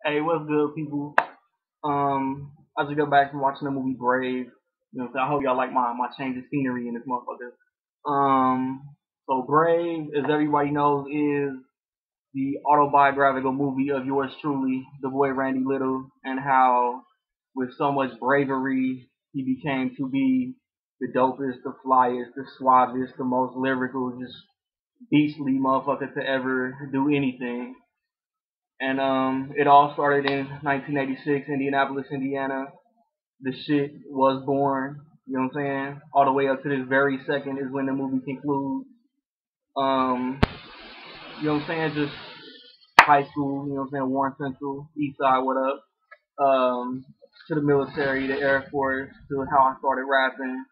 Hey, what's good, people? I just got back from watching the movie Brave. So I hope y'all like my change of scenery in this motherfucker. So Brave, as everybody knows, is the autobiographical movie of yours truly, the boy Randy Little, and how, with so much bravery, he became to be the dopest, the flyest, the suavest, the most lyrical, just beastly motherfucker to ever do anything. And it all started in 1986, Indianapolis, Indiana. The shit was born. You know what I'm saying? All the way up to this very second is when the movie concludes. Um, you know what I'm saying? Just high school. You know what I'm saying? Warren Central, East Side. What up? To the military, the Air Force, to how I started rapping.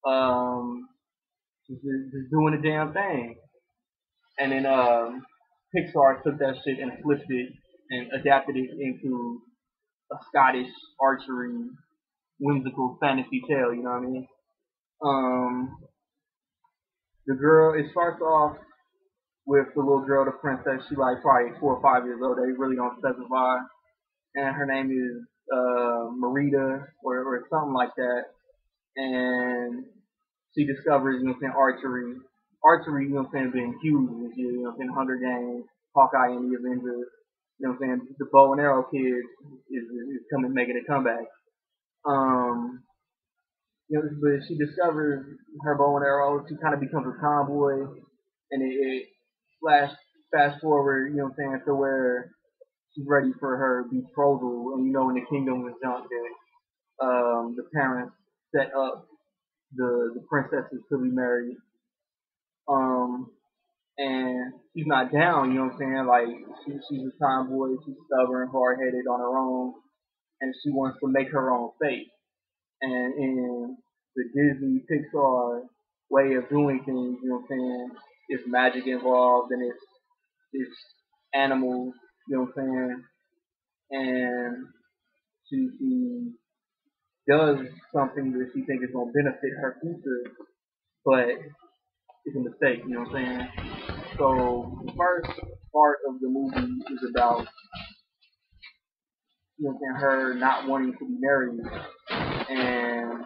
Um, just doing the damn thing. And then Pixar took that shit and flipped it and adapted it into a Scottish archery whimsical fantasy tale. You know what I mean? Um, the girl. It starts off with the little girl, the princess. She like probably 4 or 5 years old. They really don't specify, and her name is Marita or something like that. And she discovers, you know, what I'm saying, archery, you know, what I'm saying, being huge this year. You know, what I'm saying, Hunger Games, Hawkeye and the Avengers. You know, what I'm saying, the bow and arrow kid is coming making a comeback. Um, but she discovers her bow and arrow. She kind of becomes a tomboy, and it flash fast forward, you know what I'm saying, to where she's ready for her betrothal. And you know, in the Kingdom of Junk, that the parents set up the princesses to be married. Um, and she's not down, you know what I'm saying? Like she's a tomboy, she's stubborn, hard headed on her own, and she wants to make her own fate. And in the Disney Pixar way of doing things, you know what I'm saying? It's magic involved and it's animals, you know what I'm saying? And she does something that she thinks is gonna benefit her future, but it's a mistake, you know what I'm saying? So the first part of the movie is about, you know what I'm saying, her not wanting to be married, and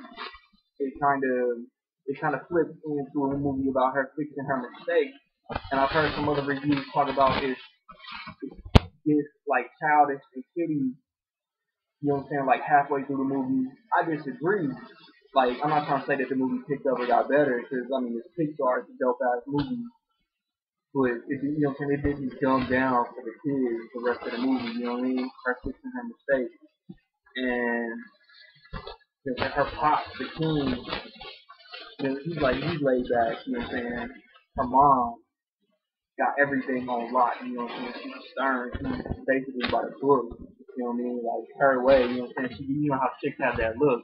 it kind of flips into a movie about her fixing her mistake. And I've heard some other reviews talk about this like childish and kiddie, you know what I'm saying, like halfway through the movie. I disagree. Like, I'm not trying to say that the movie picked up or got better, because I mean, it's Pixar, it's a dope ass movie, but you know what I'm saying, it didn't dumb down for the kids the rest of the movie. You know what I mean? Her fixing her mistake, and you know, her pop, the king, you know, he's laid back. You know what I'm saying? Her mom got everything on lock. You know what I'm saying? She's stern. She's basically by the book. You know what I mean? Like her way. You know what I'm saying? You know how chicks have that look.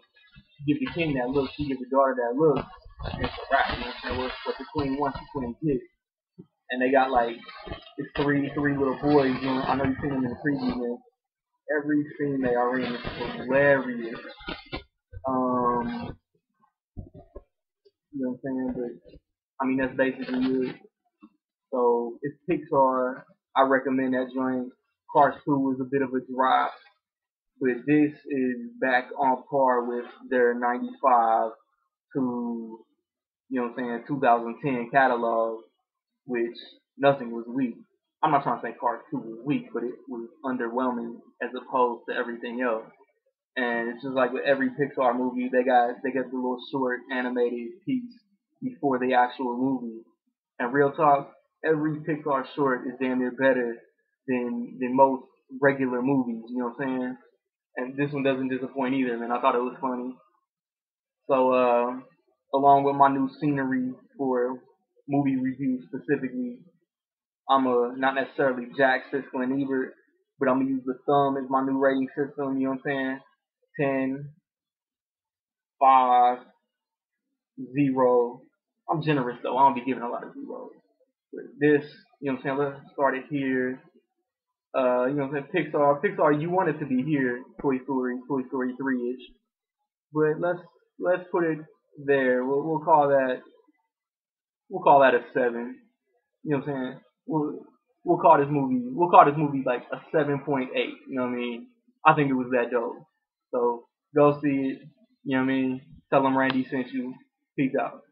She gives the king that look. She gives the daughter that look. And it's a wrap. You know what I'm saying? What the queen wants, the queen gets. And they got like it's three little boys. You know, I know you've seen them in the preview. Man. Every scene they are in is hilarious. Um, you know what I'm saying? But I mean that's basically it. So it's Pixar. I recommend that joint. Cars 2 is a bit of a drop, but this is back on par with their 95 to, you know what I'm saying, 2010 catalog, which nothing was weak. I'm not trying to say Cars 2 was weak, but it was underwhelming as opposed to everything else. And it's just like with every Pixar movie, they get the little short animated piece before the actual movie. And real talk, every Pixar short is damn near better than most regular movies. You know what I'm saying? And this one doesn't disappoint either, man. I thought it was funny. So, along with my new scenery for movie reviews specifically, I'm not necessarily Jack, Siskel, and Ebert, but I'm gonna use the thumb as my new rating system. You know what I'm saying? 10, 5, 0. I'm generous though. I don't be giving a lot of zeros. But this, you know what I'm saying? Let's start it here. You know what I'm saying? Pixar, you want it to be here. Toy Story 3-ish. But let's put it there. We'll call that a 7. You know what I'm saying? we'll call this movie like a 7.8. You know what I mean? I think it was that dope. So go see it. You know what I mean? Tell them Randy sent you. Peace out.